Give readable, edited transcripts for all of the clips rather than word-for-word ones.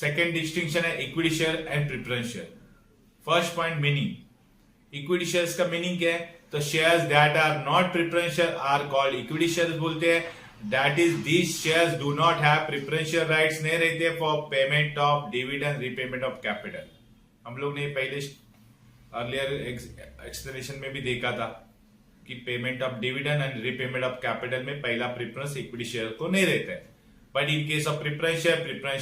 Second distinction है equity share and preference share. First point meaning, equity shares का meaning क्या है? तो shares that are not preference share are called equity shares बोलते हैं। That is these shares do not have preferential rights, नहीं रहते for payment of dividend, repayment of capital. हम लोग ने पहले अर्लियर एक्सप्लेनेशन में भी देखा था कि payment of dividend and repayment of capital में पहला प्रेफरेंस इक्विटी शेयर को नहीं रहता है। But in case of preference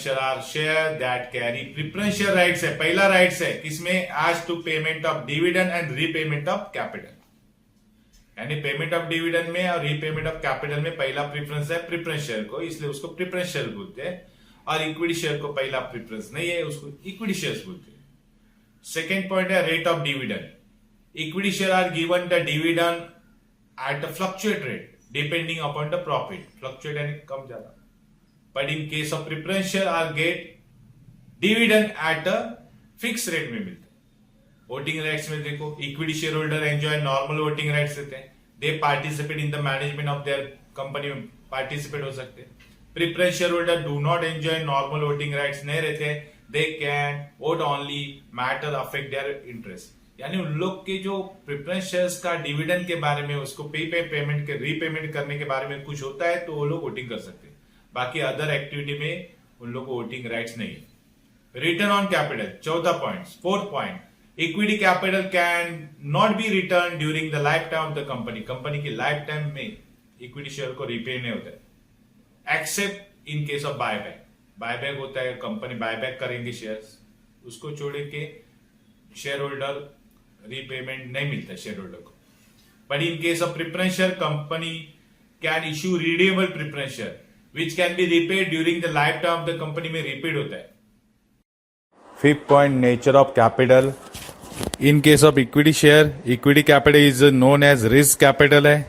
share are share that carry preferential rights है, पहला राइट्स है किसमें? As to payment of dividend and repayment of capital. यानी पेमेंट ऑफ डिविडेंड में और रीपेमेंट ऑफ कैपिटल में पहला प्रेफरेंस है प्रेफरेंस शेयर को, इसलिए उसको प्रेफरेंस शेयर बोलते हैं। और इक्विटी शेयर को पहला प्रेफरेंस नहीं है, उसको इक्विटी शेयर्स बोलते हैं। सेकेंड पॉइंट है rate of dividend. Equity share are given the dividend at the fluctuate rate depending upon the profit, fluctuate यानी कम ज्यादा। But in case of preference share are get dividend at a fix rate में मिलते हैं। Voting rights में देखो, equity share holder enjoy normal voting rights रहते हैं, they participate in the management of their company में पार्टिसिपेट हो सकते हैं। Preference share holder do not enjoy normal voting rights, नहीं रहते, they can vote only matter affect their interest. यानी उन लोग के जो प्रेफरेंस शेयर्स का डिविडेंड के बारे में, उसको पेमेंट के रीपेमेंट करने के बारे में कुछ होता है तो वो लोग वोटिंग कर सकते हैं, बाकी अदर एक्टिविटी में उन लोग को वोटिंग राइट्स नहीं है। रिटर्न ऑन कैपिटल, चौथा point. Fourth point, equity capital can not be return during the life time of the company. Company की लाइफ टाइम में इक्विटी शेयर को रिपे नहीं होता है, accept in case of buyback. Buyback होता है, company buyback करेंगे शेयर्स, उसको छोड़ के शेयर होल्डर रीपेमेंट नहीं मिलता शेयर होल्डर को। But in case of preference share, company can issue redeemable preference share which can be repaid during the life time of the company में repaid होता है। Fifth point, nature of capital. In case of equity share, equity capital is known as risk capital है।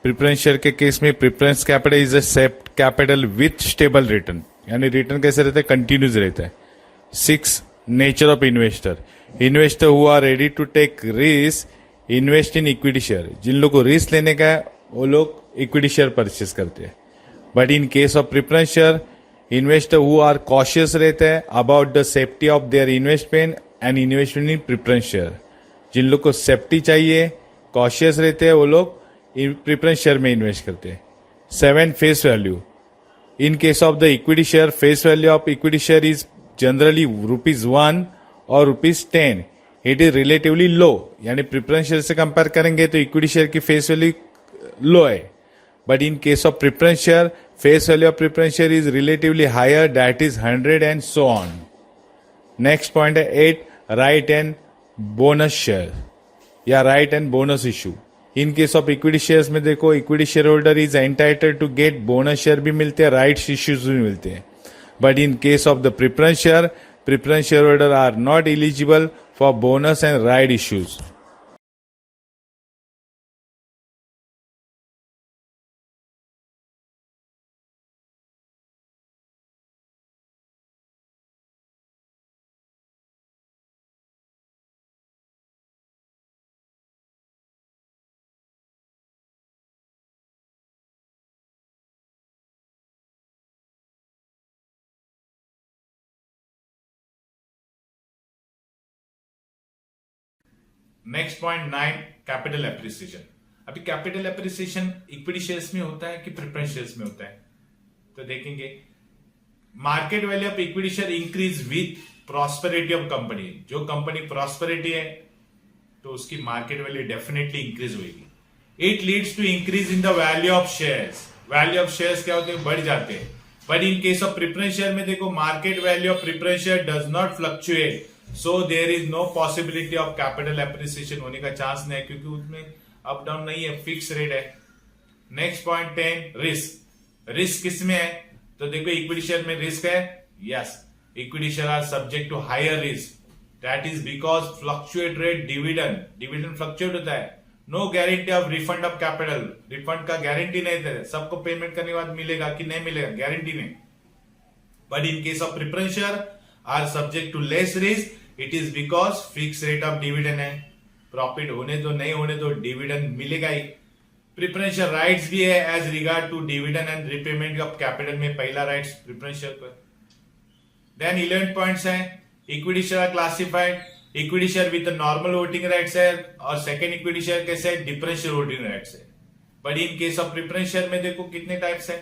Preference share के case में preference capital is a safe capital with stable return, यानी return कैसे रहता है? Continuous रहता है। 6, nature of investor. Investor who are ready to take risk invest in equity share. जिन लोगों को रिस्क लेने का है वो लोग इक्विटी शेयर परचेस करते हैं। But in case of preference share, investor who are cautious रहते हैं about the safety of their investment and investment in preference share. जिन लोग को सेफ्टी चाहिए, कॉशियस रहते हैं, वो लोग प्रेफरेंस शेयर में इन्वेस्ट करते हैं। 7, face value. In case of the equity share, face value of equity share is generally ₹1 और ₹10। इट इज रिलेटिवली लो, यानी प्रेफरेंस शेयर से कंपेयर करेंगे तो इक्विटी शेयर की फेस वैल्यू लो है। But in case of preference share, face value of preference share is relatively higher, that is 100 and so on. Next point है 8, right and bonus share या right and bonus issue. In case of equity shares में देखो, equity share holder is entitled to get bonus share भी मिलते हैं, rights issues भी मिलते हैं। But in case of the preference share holder are not eligible for bonus and right issues. Next point 9, capital appreciation. अभी capital appreciation equity shares में होता है कि प्रेफरेंस शेयर्स में होता है? तो देखेंगे, market value of equity share increase with prosperity of company. जो कंपनी प्रॉस्पेरिटी है तो उसकी मार्केट वैल्यू डेफिनेटली इंक्रीज होगी। It leads to increase in the value of shares. Value of shares क्या होते हैं? बढ़ जाते हैं। But in case of preference share में देखो, market value of preference share does not fluctuate, so there is no possibility of capital appreciation होने का चांस नहीं है, क्योंकि उसमें अप डाउन नहीं है, फिक्स रेट है। Next point 10, risk. रिस्क किसमें है? तो देखो, इक्विटी शेयर में रिस्क है। Yes, equity share are subject to higher risk, that is because fluctuate rate dividend fluctuate होता है। No guarantee of refund of capital, refund का गारंटी नहीं है, सबको पेमेंट करने के बाद मिलेगा कि नहीं मिलेगा, गारंटी नहीं। But in case of preference share are subject to less risk, it is because fix rate of dividend है, प्रॉफिट होने दो नहीं होने दो डिविडेंड मिलेगा ही। प्रेफरेंस शेयर राइट्स भी है as regard to dividend and repayment of capital में पहला राइट्स प्रेफरेंस शेयर पर। देन 11 पॉइंट्स हैं. Equity share classified. Equity share with normal voting rights है और सेकंड इक्विटी शेयर कैसे है, डिफरेंशियल वोटिंग राइट्स है. But in case of preference share में देखो कितने टाइप्स है.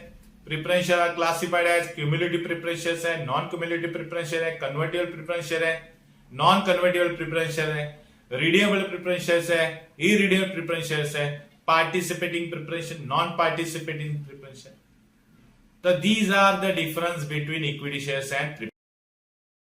Preference share are classified as cumulative preference share है, नॉन क्यूमुलेटिव प्रेफरेंस शेयर है, कन्वर्टेबल प्रेफरेंस शेयर है, नॉन कन्वर्टेबल प्रेफरेंस शेयर है, रिडीमेबल प्रेफरेंस शेयर है, इरिडीमेबल प्रेफरेंस शेयर है, participating preference, non participating preference share. So these are the difference between equity shares and